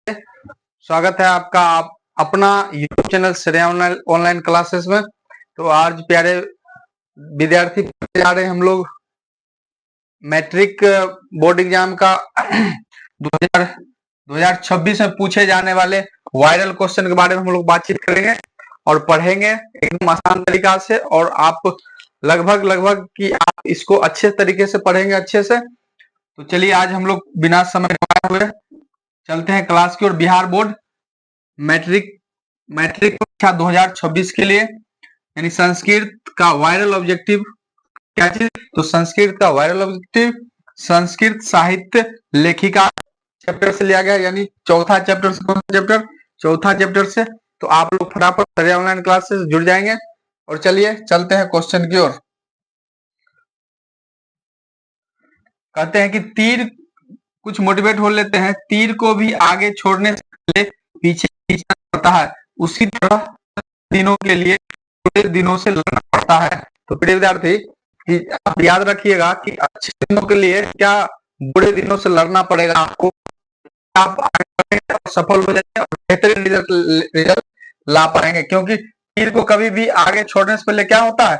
स्वागत है आपका अपना YouTube channel Shreya online classes में। तो आज प्यारे विद्यार्थी जा रहे हैं हम लोग मैट्रिक बोर्ड एग्जाम का 2026 में पूछे जाने वाले वायरल क्वेश्चन के बारे में हम लोग बातचीत करेंगे और पढ़ेंगे एकदम आसान तरीका से। और आप लगभग कि आप इसको अच्छे तरीके से पढ़ेंगे अच्छे से। तो चलिए आज हम लोग बिना समय गवाए हुए चलते हैं क्लास की ओर। बिहार बोर्ड मैट्रिक परीक्षा 2026 के लिए यानी संस्कृत का वायरल ऑब्जेक्टिव क्या चीज, तो संस्कृत का वायरल ऑब्जेक्टिव संस्कृत साहित्य लेखिका चैप्टर से लिया गया, यानी चौथा चैप्टर से। कौन सा चैप्टर? चौथा चैप्टर से। तो आप लोग फटाफट श्रेया ऑनलाइन क्लास से जुड़ जाएंगे और चलिए चलते हैं क्वेश्चन की ओर। कहते हैं कि तीर कुछ मोटिवेट हो लेते हैं, तीर को भी आगे छोड़ने से पहले पीछे खींचना पड़ता है, उसी तरह दिनों के लिए बुरे दिनों से लड़ना पड़ता है। तो प्रिय विद्यार्थी कि आप याद रखिएगा कि अच्छे दिनों के लिए क्या बुरे दिनों से लड़ना पड़ेगा आपको। आप आगे सफल हो जाएंगे और बेहतरीन रिजल्ट ला पाएंगे, क्योंकि तीर को कभी भी आगे छोड़ने से पहले क्या होता है,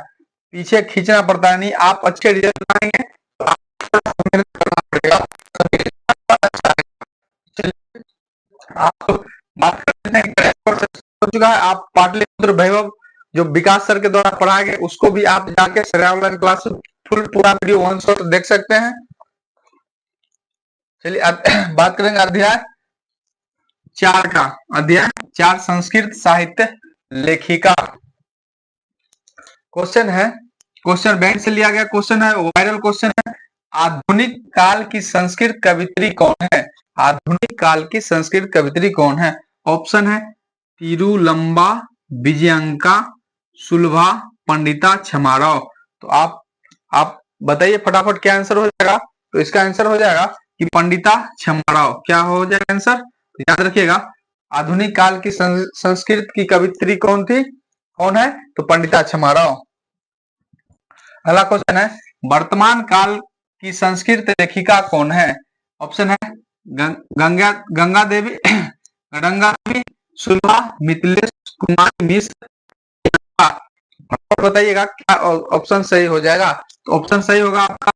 पीछे खींचना पड़ता है। नहीं आप अच्छे रिजल्ट लाएंगे तो आपको मेहनत करना पड़ेगा। आप बात करते हैं हो चुका है, आप पाटलिपुत्र वैभव जो विकास सर के द्वारा पढ़ाया गया उसको भी आप जाके श्रेया ऑनलाइन क्लास फुल पूरा वीडियो वन शॉट देख सकते हैं। चलिए बात करेंगे अध्याय 4 का। अध्याय 4 संस्कृत साहित्य लेखिका। क्वेश्चन है, क्वेश्चन बैंक से लिया गया क्वेश्चन है, वायरल क्वेश्चन है। आधुनिक काल की संस्कृत कवित्री कौन है? आधुनिक काल की संस्कृत कवित्री कौन है? ऑप्शन है तिरुलंबा, विजयंका, सुलभा, पंडिता क्षमाराव। तो आप बताइए फटाफट क्या आंसर हो जाएगा। तो इसका आंसर हो जाएगा कि पंडिता क्षमाराव। क्या हो जाएगा आंसर? याद रखिएगा आधुनिक काल की संस्कृत की कवित्री कौन थी, कौन है? तो पंडिता क्षमाराव। अगला क्वेश्चन है वर्तमान काल की संस्कृत लेखिका कौन है? ऑप्शन है गंगा देवी, सुलभा, मिथिलेश कुमारी मिश्र। बताइएगा क्या ऑप्शन सही हो जाएगा। तो ऑप्शन सही होगा आपका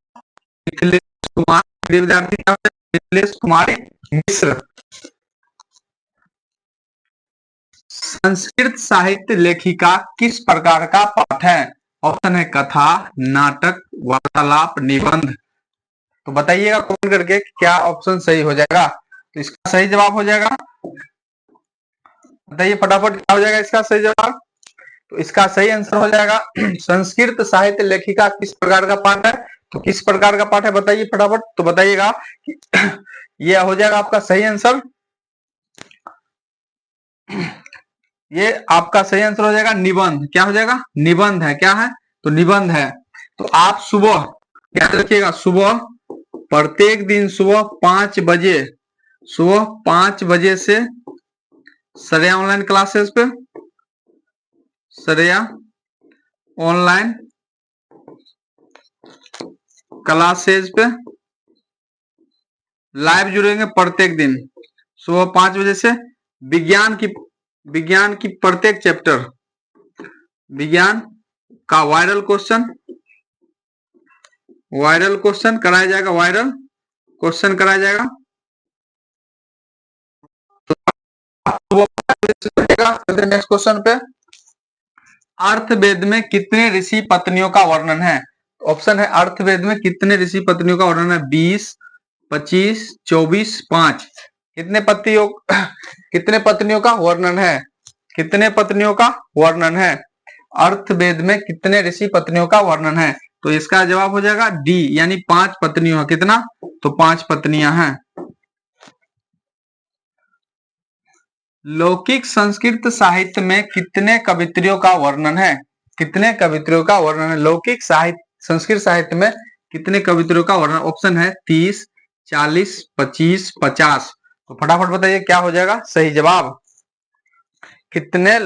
मिथिलेश कुमार। विद्यार्थी क्या होता है? मिथिलेश कुमारी मिश्र। संस्कृत साहित्य लेखिका किस प्रकार का पाठ है? ऑप्शन है कथा, नाटक, वार्तालाप, निबंध। तो बताइएगा कमेंट करके क्या ऑप्शन सही हो जाएगा। तो इसका सही जवाब हो जाएगा, बताइए फटाफट क्या हो जाएगा इसका सही जवाब। तो इसका सही आंसर हो जाएगा संस्कृत साहित्य लेखिका किस प्रकार का पाठ है। तो किस प्रकार का पाठ है बताइए फटाफट। तो बताइएगा कि यह हो जाएगा आपका सही आंसर। ये आपका सही आंसर हो जाएगा निबंध। क्या हो जाएगा? निबंध है। क्या है? तो निबंध है। तो आप सुबह याद रखिएगा, सुबह प्रत्येक दिन सुबह 5 बजे, सुबह 5 बजे से श्रेया ऑनलाइन क्लासेस पे, श्रेया ऑनलाइन क्लासेस पे लाइव जुड़ेंगे प्रत्येक दिन सुबह 5 बजे से। विज्ञान की प्रत्येक चैप्टर, विज्ञान का वायरल क्वेश्चन कराया जाएगा, वायरल क्वेश्चन कराया जाएगा। नेक्स्ट क्वेश्चन पे, अर्थवेद में कितने ऋषि पत्नियों का वर्णन है? ऑप्शन है अर्थवेद में कितने ऋषि पत्नियों का वर्णन है? 20, 25, 24, 5। कितने पत्नियों का वर्णन है? कितने पत्नियों का वर्णन है? अर्थवेद में कितने ऋषि पत्नियों का वर्णन है? तो इसका जवाब हो जाएगा डी, यानी 5 पत्नियों। कितना? तो 5 पत्नियां हैं। लौकिक संस्कृत साहित्य में कितने कवित्रियों का वर्णन है? कितने कवित्रियों का वर्णन है? लौकिक संस्कृत साहित्य में कितने कवित्रियों का वर्णन? ऑप्शन है 30, 40, 25, 50। तो फटाफट बताइए क्या हो जाएगा सही जवाब। कितने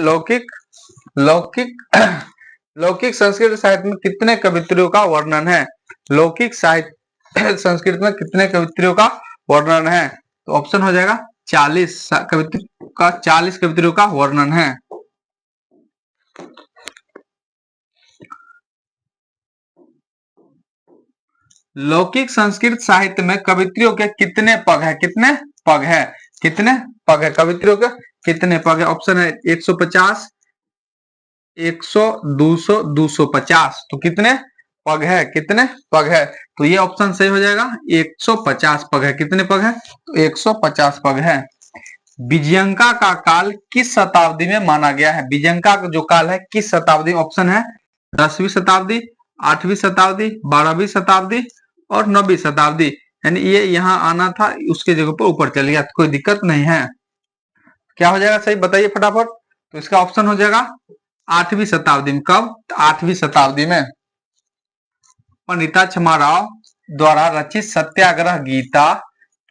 लौकिक संस्कृत साहित्य में कितने कवित्रियों का वर्णन है? लौकिक साहित्य संस्कृत में कितने कवित्रियों का वर्णन है? तो ऑप्शन हो जाएगा 40 कवित्रियों का 40 कवित्रियों का वर्णन है। लौकिक संस्कृत साहित्य में कवित्रियों के कितने पग है? कितने पग है? कितने पग है? कवित्रियों के कितने पग है? ऑप्शन है 150, 100, 200, 250। तो कितने पग है? कितने पग है? तो ये ऑप्शन सही हो जाएगा, 150 पग है। कितने पग है? तो 150 पग है। विजयंका का काल किस शताब्दी में माना गया है? विजयंका का जो काल है किस शताब्दी? ऑप्शन है 10वीं शताब्दी, 8वीं शताब्दी, 12वीं शताब्दी और 9वीं शताब्दी। यानी ये यहाँ आना था, उसके जगह पर ऊपर चल गया, तो कोई दिक्कत नहीं है। क्या हो जाएगा सही, बताइए फटाफट। तो इसका ऑप्शन हो जाएगा 8वीं शताब्दी में। कब? 8वीं शताब्दी में। पंडिता क्षमाराव द्वारा रचित सत्याग्रह गीता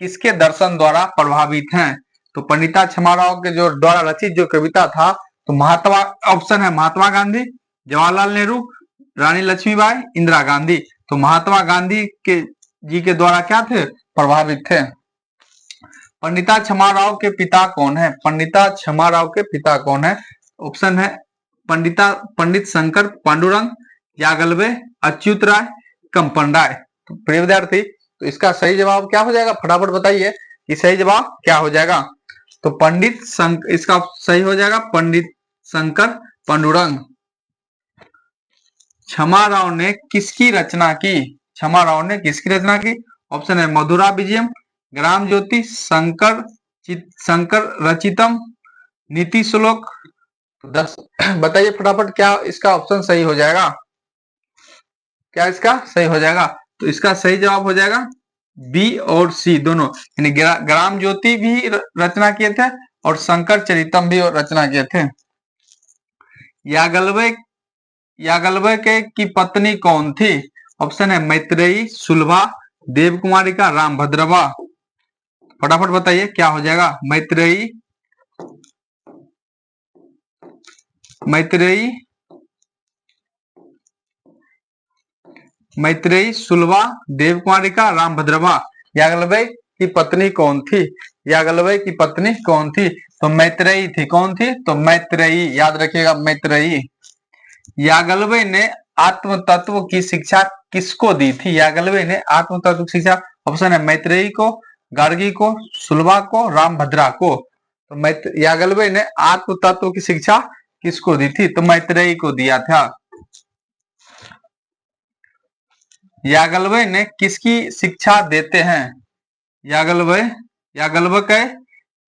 किसके दर्शन द्वारा प्रभावित हैं? तो पंडिता क्षमाराव के जो द्वारा रचित जो कविता था, तो महात्मा, ऑप्शन है महात्मा गांधी, जवाहरलाल नेहरू, रानी लक्ष्मीबाई, इंदिरा गांधी। तो महात्मा गांधी के जी के द्वारा क्या थे? प्रभावित थे। पंडिता क्षमाराव के पिता कौन है? पंडिता क्षमाराव के पिता कौन है? ऑप्शन है पंडित शंकर पांडुरंग, यागलवे, अच्युत राय, कंपन राय। तो प्रिय विद्यार्थी, तो इसका सही जवाब क्या हो जाएगा? फटाफट बताइए कि सही जवाब क्या हो जाएगा। तो इसका सही हो जाएगा पंडित शंकर पांडुरंग। क्षमाराव ने किसकी रचना की? क्षमाराव ने किसकी रचना की? ऑप्शन है मधुरा विजयम, ग्राम ज्योति, शंकर रचितम, नीति श्लोक। 10 बताइए फटाफट, क्या इसका ऑप्शन सही हो जाएगा? क्या इसका सही हो जाएगा? तो इसका सही जवाब हो जाएगा बी और सी दोनों, यानी ग्राम ज्योति भी रचना किए थे और शंकर चरितम भी रचना किए थे। यागलवे के की पत्नी कौन थी? ऑप्शन है मैत्रेयी, सुलभा, देवकुमारिका, राम भद्रवा। फटाफट बताइए क्या हो जाएगा? मैत्रेयी, सुलभा, देवकुमारिका, राम भद्रवा। यागलवे की पत्नी कौन थी? यागलवे की पत्नी कौन थी? तो मैत्रेयी थी। कौन थी? तो मैत्रेयी, याद रखिएगा मैत्रेयी। यागलवे ने आत्म तत्व की शिक्षा किसको दी थी? यागलवे ने आत्म तत्व की शिक्षा, ऑप्शन है मैत्रेयी को, गार्गी को, सुलभा को, राम भद्रा को। तो यागलवे ने आत्म तत्व की शिक्षा किसको दी थी? तो मैत्रेयी को दिया था। यागलवे ने किसकी शिक्षा देते हैं? यागलवे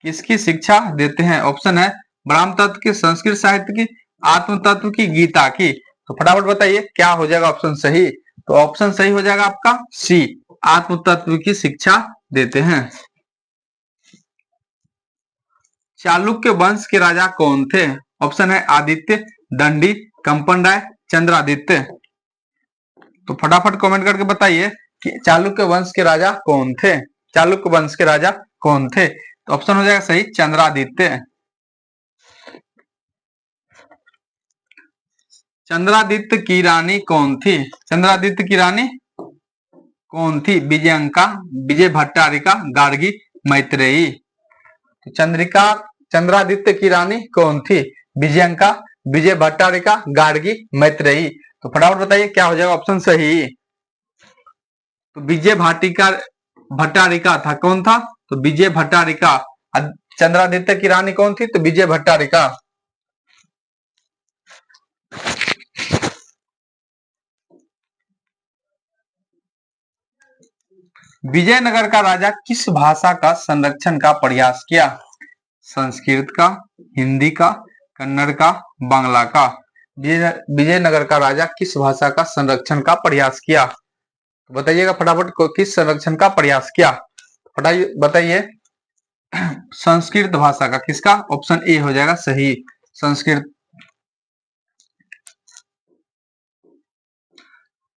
किसकी शिक्षा देते हैं? ऑप्शन है ब्राह्म तत्व की, संस्कृत साहित्य की, आत्म तत्व की, गीता की। तो फटाफट बताइए क्या हो जाएगा ऑप्शन सही? तो ऑप्शन सही हो जाएगा आपका सी, आत्म तत्व की शिक्षा देते हैं। चालुक्य वंश के राजा कौन थे? ऑप्शन है आदित्य, दंडी, कंपन राय, चंद्रादित्य। तो फटाफट कमेंट करके बताइए कि चालुक्य वंश के राजा कौन थे? चालुक्य वंश के राजा कौन थे? तो ऑप्शन हो जाएगा सही चंद्रादित्य। चंद्रादित्य की रानी कौन थी? चंद्रादित्य की रानी कौन थी? विजयंका, विजय भट्टारिका, गार्गी, मैत्रेयी। तो चंद्रादित्य की रानी कौन थी? विजयंका, विजय भट्टारिका, गार्गी, मैत्रेयी। तो फटाफट बताइए क्या हो जाएगा ऑप्शन सही? तो विजय भट्टारिका था। कौन था? तो विजय भट्टारिका। चंद्रादित्य की रानी कौन थी? तो विजय भट्टारिका। विजयनगर का राजा किस भाषा का संरक्षण का प्रयास किया? संस्कृत का, हिंदी का, कन्नड़ का, बांग्ला का। विजयनगर का राजा किस भाषा का संरक्षण का प्रयास किया? तो बताइएगा फटाफट, किस संरक्षण का प्रयास किया? बताइए संस्कृत भाषा का। किसका? ऑप्शन ए हो जाएगा सही, संस्कृत।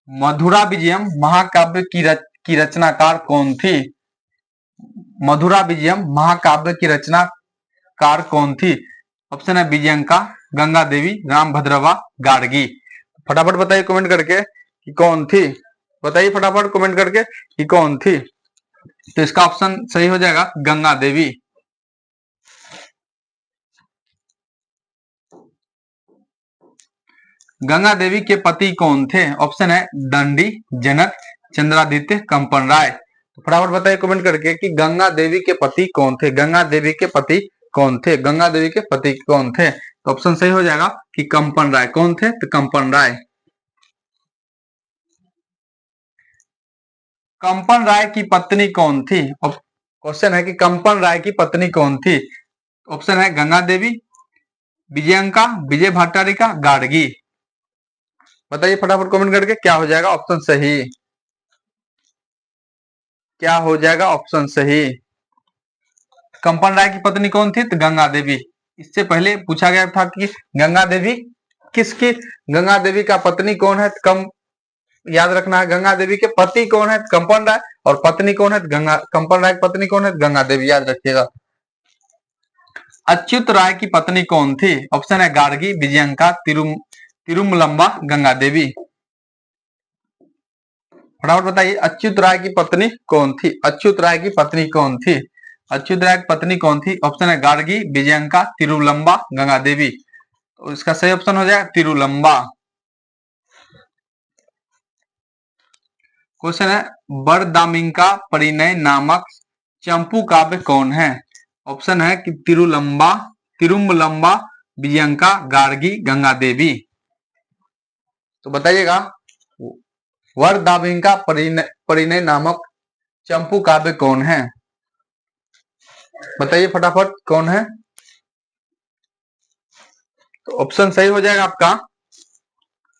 मधुरा विजयम महाकाव्य की रचनाकार कौन थी? मधुरा विजयम महाकाव्य की रचनाकार कौन थी? ऑप्शन है विजयंका, गंगा देवी, राम भद्रवा, गार्गी। फटाफट बताइए कमेंट करके कि कौन थी। बताइए फटाफट कमेंट करके कि कौन थी। तो इसका ऑप्शन सही हो जाएगा गंगा देवी। गंगा देवी के पति कौन थे? ऑप्शन है दंडी, जनक, चंद्रादित्य, कंपन राय। तो फटाफट बताइए कमेंट करके कि गंगा देवी के पति कौन थे? गंगा देवी के पति कौन थे? गंगा देवी के पति कौन थे? तो ऑप्शन सही हो जाएगा कि कंपन राय। कौन थे? तो कंपन राय। कंपन राय की पत्नी कौन थी? क्वेश्चन है कि कंपन राय की पत्नी कौन थी? ऑप्शन है गंगा देवी, विजयंका, विजय भट्टारिका, गार्गी। बताइए फटाफट कमेंट करके क्या हो जाएगा ऑप्शन सही? क्या हो जाएगा ऑप्शन सही? कंपन राय की पत्नी कौन थी? तो गंगा देवी। इससे पहले पूछा गया था कि गंगा देवी किसकी, गंगा देवी का पत्नी कौन है? कम याद रखना है, गंगा देवी के पति कौन है? कंपन राय। और पत्नी कौन है? गंगा, कंपन राय की पत्नी कौन है? गंगा देवी, याद रखिएगा। अच्युत राय की पत्नी कौन थी? ऑप्शन है गार्गी, विजयंका, तिरुमलम्बा, गंगा देवी। फटाफट बताइए अच्युत राय की पत्नी कौन थी? अच्युत राय की पत्नी कौन थी? अच्युत राय की पत्नी कौन थी? ऑप्शन है गार्गी, विजयंका, तिरुलंबा, गंगा देवी। तो इसका सही ऑप्शन हो जाएगा तिरुलंबा। क्वेश्चन है बरदामिंका परिणय नामक चंपू काव्य कौन है? ऑप्शन है कि तिरुमलंबा, विजयंका, गार्गी, गंगा देवी। तो बताइएगा वरदामिंका परिणय नामक चंपू काव्य कौन है? बताइए फटाफट कौन है? तो ऑप्शन सही हो जाएगा आपका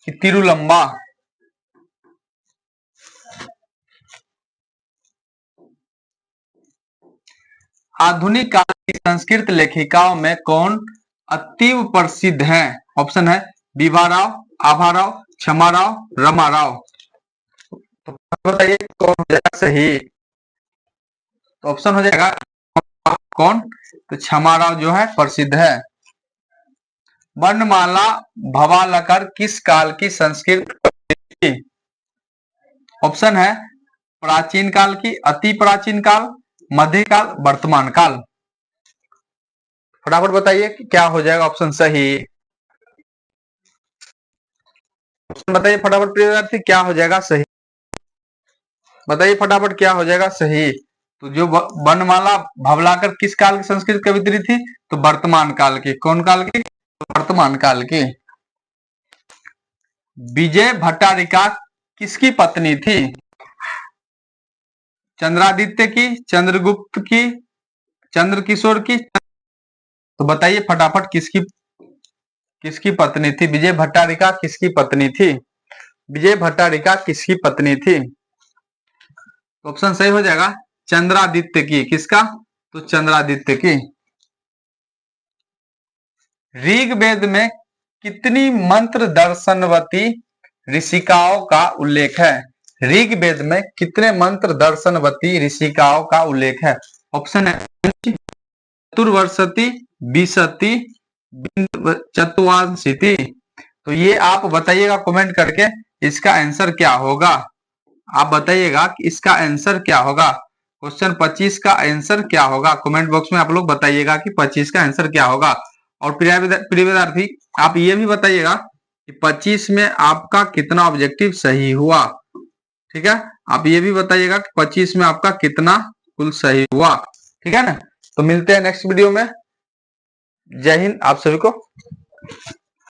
कि तिरुलंबा। आधुनिक काल की संस्कृत लेखिकाओं में कौन अतीव प्रसिद्ध है? ऑप्शन है विभा राव, आभा राव, क्षमा राव, रमा राव। तो बताइए कौन हो जाएगा सही? तो ऑप्शन हो जाएगा कौन? तो क्षमा राव जो है प्रसिद्ध है। वर्णमाला भवालकर किस काल की संस्कृत थी? ऑप्शन है प्राचीन काल की, अति प्राचीन काल, मध्यकाल, वर्तमान काल। फटाफट बताइए कि क्या हो जाएगा ऑप्शन सही? ऑप्शन बताइए फटाफट प्रिय विद्यार्थी, क्या हो जाएगा सही? बताइए फटाफट क्या हो जाएगा सही? तो जो वर्णमाला भवलाकर किस काल की संस्कृत कवित्री थी? तो वर्तमान काल की। कौन काल की? वर्तमान काल की। विजय भट्टारिका किसकी पत्नी थी? चंद्रादित्य की, चंद्रगुप्त की, चंद्रकिशोर की। तो बताइए फटाफट किसकी पत्नी थी? विजय भट्टारिका किसकी पत्नी थी? विजय भट्टारिका किसकी पत्नी थी? ऑप्शन सही हो जाएगा चंद्रादित्य की। किसका? तो चंद्रादित्य की। ऋग्वेद में कितनी मंत्र दर्शनवती ऋषिकाओं का उल्लेख है? ऋग्वेद में कितने मंत्र दर्शनवती ऋषिकाओं का उल्लेख है? ऑप्शन है चतुर्वर्षति, विशति, चतुर्वांशिति। तो ये आप बताइएगा कमेंट करके इसका आंसर क्या होगा। आप बताइएगा कि इसका आंसर क्या होगा। क्वेश्चन 25 का आंसर क्या होगा? कमेंट बॉक्स में आप लोग बताइएगा कि 25 का आंसर क्या होगा। और प्रिय विद्यार्थी आप ये भी बताइएगा कि 25 में आपका कितना ऑब्जेक्टिव सही हुआ। ठीक है, आप ये भी बताइएगा कि 25 में आपका कितना कुल सही हुआ। ठीक है ना। तो मिलते हैं नेक्स्ट वीडियो में। जय हिंद आप सभी को।